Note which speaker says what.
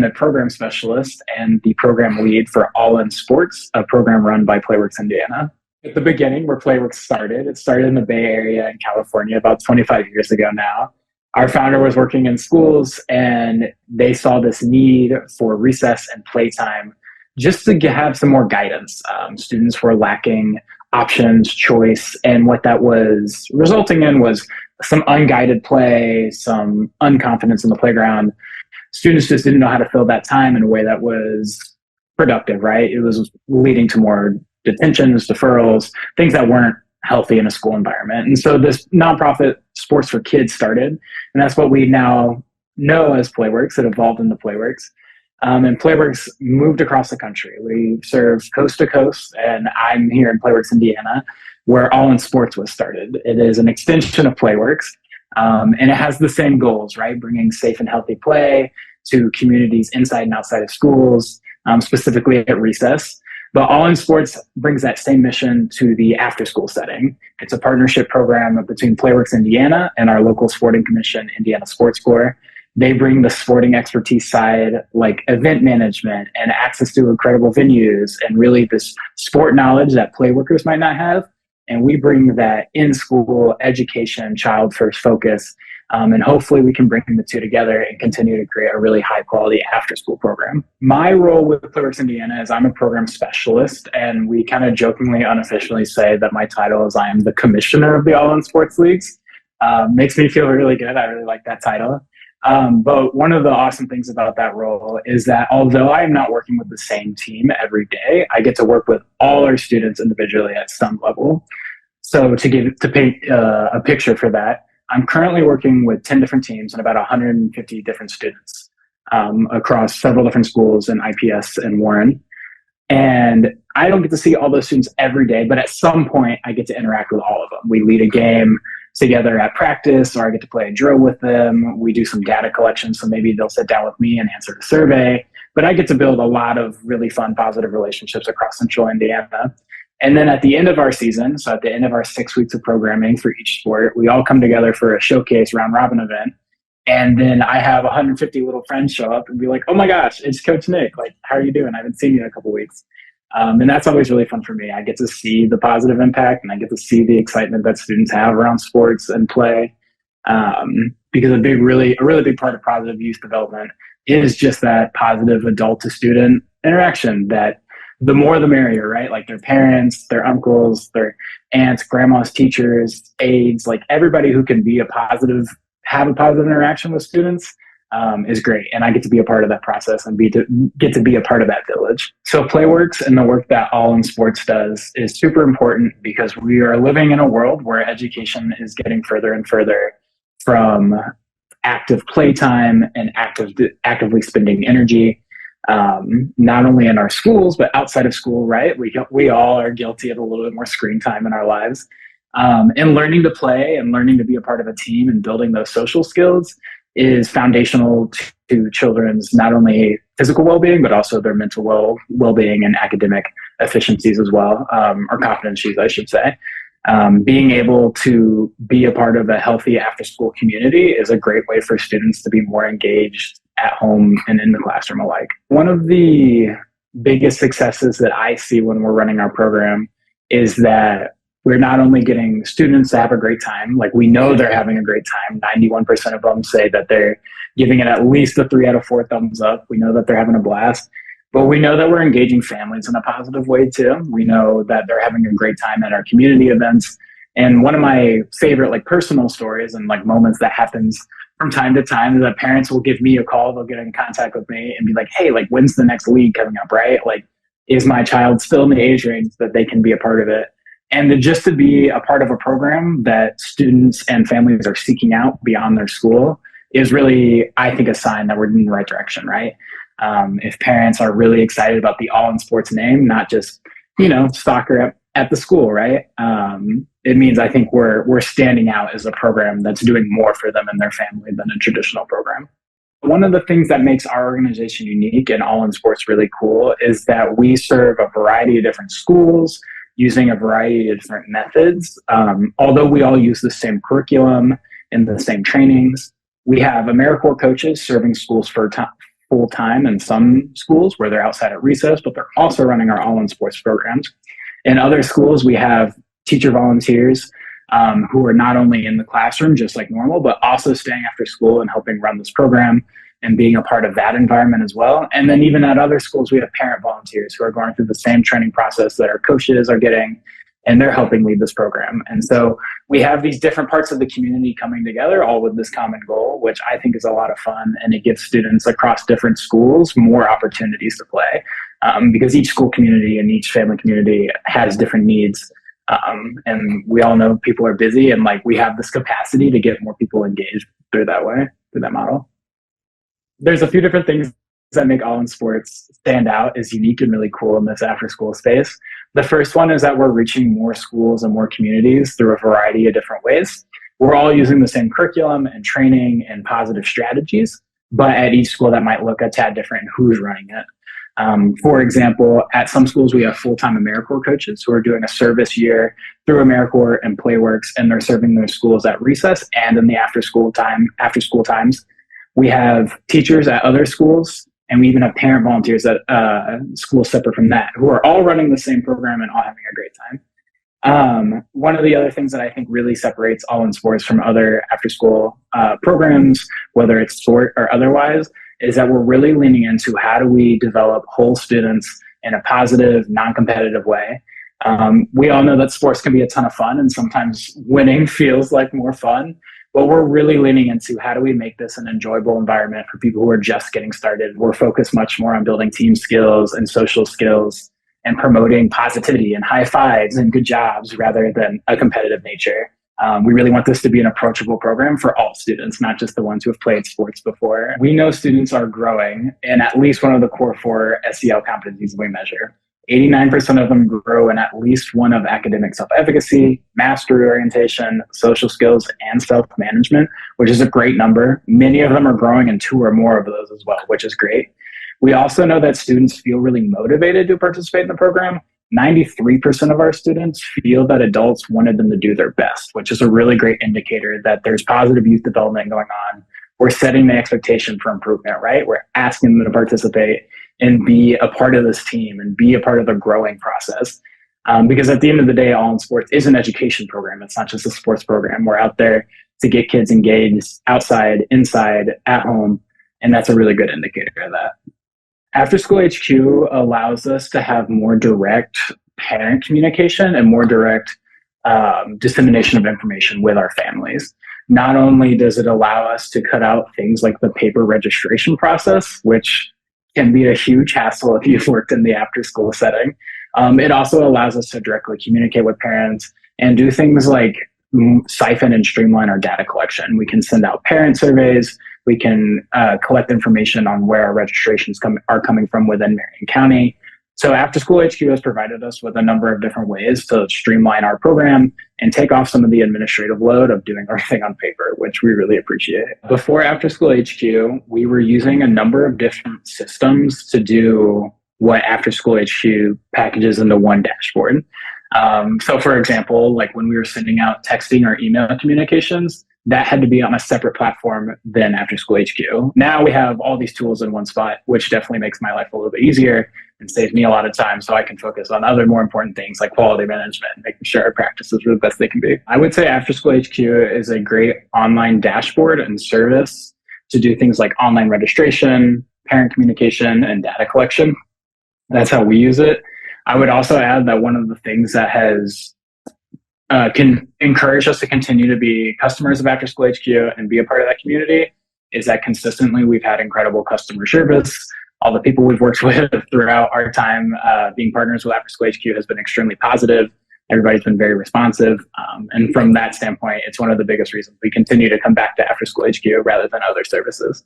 Speaker 1: a program specialist and the program lead for All In Sports, a program run by Playworks Indiana. At the beginning, where Playworks started, it started in the Bay Area in California about 25 years ago now. Our founder was working in schools, and they saw this need for recess and playtime just to have some more guidance. Students were lacking options, choice, and what that was resulting in was some unguided play, some unconfidence in the playground. Students just didn't know how to fill that time in a way that was productive, right? It was leading to more detentions, deferrals, things that weren't healthy in a school environment. And so this nonprofit Sports for Kids started, and that's what we now know as Playworks. It evolved into Playworks. And Playworks moved across the country. We serve coast to coast, and I'm here in Playworks, Indiana, where All In Sports was started. It is an extension of Playworks, and it has the same goals, right? Bringing safe and healthy play to communities inside and outside of schools, specifically at recess. But All In Sports brings that same mission to the after-school setting. It's a partnership program between Playworks Indiana and our local sporting commission, Indiana Sports Corps. They bring the sporting expertise side, like event management and access to incredible venues and really this sport knowledge that play workers might not have. And we bring that in-school education, child-first focus, and hopefully we can bring the two together and continue to create a really high-quality after-school program. My role with Playworks Indiana is I'm a program specialist, and we kind of jokingly, unofficially say that my title is I am the commissioner of the All-In Sports Leagues. Makes me feel really good. I really like that title. But one of the awesome things about that role is that although I am not working with the same team every day, I get to work with all our students individually at some level. So to paint a picture for that, I'm currently working with 10 different teams and about 150 different students across several different schools in IPS and Warren. And I don't get to see all those students every day, but at some point I get to interact with all of them. We lead a game together at practice, or I get to play a drill with them. We do some data collection, so maybe they'll sit down with me and answer the survey. But I get to build a lot of really fun, positive relationships across Central Indiana. And then at the end of our season, so at the end of our 6 weeks of programming for each sport, we all come together for a showcase round robin event. And then I have 150 little friends show up and be like, oh my gosh, it's Coach Nick. Like, how are you doing? I haven't seen you in a couple of weeks. And that's always really fun for me. I get to see the positive impact, and I get to see the excitement that students have around sports and play. Because a really big part of positive youth development is just that positive adult to student interaction, that the more the merrier, right? Like their parents, their uncles, their aunts, grandmas, teachers, aides, like everybody who can have a positive interaction with students is great. And I get to be a part of that process and get to be a part of that village. So Playworks and the work that All In Sports does is super important because we are living in a world where education is getting further and further from active playtime and actively spending energy, not only in our schools, but outside of school, right? We all are guilty of a little bit more screen time in our lives. And learning to play and learning to be a part of a team and building those social skills is foundational to children's not only physical well-being, but also their mental well-being and academic efficiencies as well, or competencies, I should say. Being able to be a part of a healthy after-school community is a great way for students to be more engaged at home and in the classroom alike. One of the biggest successes that I see when we're running our program is that we're not only getting students to have a great time, like we know they're having a great time. 91% of them say that they're giving it at least a 3 out of 4 thumbs up. We know that they're having a blast, but we know that we're engaging families in a positive way too. We know that they're having a great time at our community events. And one of my favorite personal stories and moments that happens from time to time is that parents will give me a call. They'll get in contact with me and be like, hey, when's the next league coming up, right? Is my child still in the age range that they can be a part of it? And just to be a part of a program that students and families are seeking out beyond their school is really, I think, a sign that we're in the right direction, right? If parents are really excited about the All In Sports name, not just, soccer at the school, right? It means I think we're standing out as a program that's doing more for them and their family than a traditional program. One of the things that makes our organization unique and All In Sports really cool is that we serve a variety of different schools, using a variety of different methods. Although we all use the same curriculum and the same trainings, we have AmeriCorps coaches serving schools full-time in some schools where they're outside at recess, but they're also running our all-in sports programs. In other schools, we have teacher volunteers who are not only in the classroom, just like normal, but also staying after school and helping run this program and being a part of that environment as well. And then even at other schools, we have parent volunteers who are going through the same training process that our coaches are getting, and they're helping lead this program. And so we have these different parts of the community coming together, all with this common goal, which I think is a lot of fun. And it gives students across different schools more opportunities to play, because each school community and each family community has different needs. And we all know people are busy, and like we have this capacity to get more people engaged through that way, through that model. There's a few different things that make All in Sports stand out as unique and really cool in this after school space. The first one is that we're reaching more schools and more communities through a variety of different ways. We're all using the same curriculum and training and positive strategies, but at each school that might look a tad different in who's running it. For example, at some schools, we have full-time AmeriCorps coaches who are doing a service year through AmeriCorps and Playworks, and they're serving their schools at recess and in the after school times. We have teachers at other schools, and we even have parent volunteers at schools separate from that, who are all running the same program and all having a great time. One of the other things that I think really separates All in Sports from other after-school programs, whether it's sport or otherwise, is that we're really leaning into how do we develop whole students in a positive, non-competitive way. We all know that sports can be a ton of fun, and sometimes winning feels like more fun. But we're really leaning into how do we make this an enjoyable environment for people who are just getting started. We're focused much more on building team skills and social skills and promoting positivity and high fives and good jobs rather than a competitive nature. We really want this to be an approachable program for all students, not just the ones who have played sports before. We know students are growing in at least one of the core 4 SEL competencies we measure. 89% of them grow in at least one of academic self-efficacy, mastery orientation, social skills, and self-management, which is a great number. Many of them are growing in 2 or more of those as well, which is great. We also know that students feel really motivated to participate in the program. 93% of our students feel that adults wanted them to do their best, which is a really great indicator that there's positive youth development going on. We're setting the expectation for improvement, right? We're asking them to participate and be a part of this team and be a part of the growing process. Because at the end of the day, All in Sports is an education program. It's not just a sports program. We're out there to get kids engaged outside, inside, at home, and that's a really good indicator of that. After School HQ allows us to have more direct parent communication and more direct dissemination of information with our families. Not only does it allow us to cut out things like the paper registration process, which can be a huge hassle if you've worked in the after-school setting, it also allows us to directly communicate with parents and do things like siphon and streamline our data collection. We can send out parent surveys. We can collect information on where our registrations are coming from within Marion County. So After School HQ has provided us with a number of different ways to streamline our program and take off some of the administrative load of doing everything on paper, which we really appreciate. Before After School HQ, we were using a number of different systems to do what After School HQ packages into one dashboard. So for example, like when we were sending out texting or email communications, that had to be on a separate platform than After School HQ. Now we have all these tools in one spot, which definitely makes my life a little bit easier and saves me a lot of time so I can focus on other more important things like quality management and making sure our practices are the best they can be. I would say After School HQ is a great online dashboard and service to do things like online registration, parent communication, and data collection. That's how we use it. I would also add that one of the things that has can encourage us to continue to be customers of After School HQ and be a part of that community is that consistently we've had incredible customer service. All the people we've worked with throughout our time being partners with After School HQ has been extremely positive. Everybody's been very responsive. And from that standpoint, it's one of the biggest reasons we continue to come back to After School HQ rather than other services.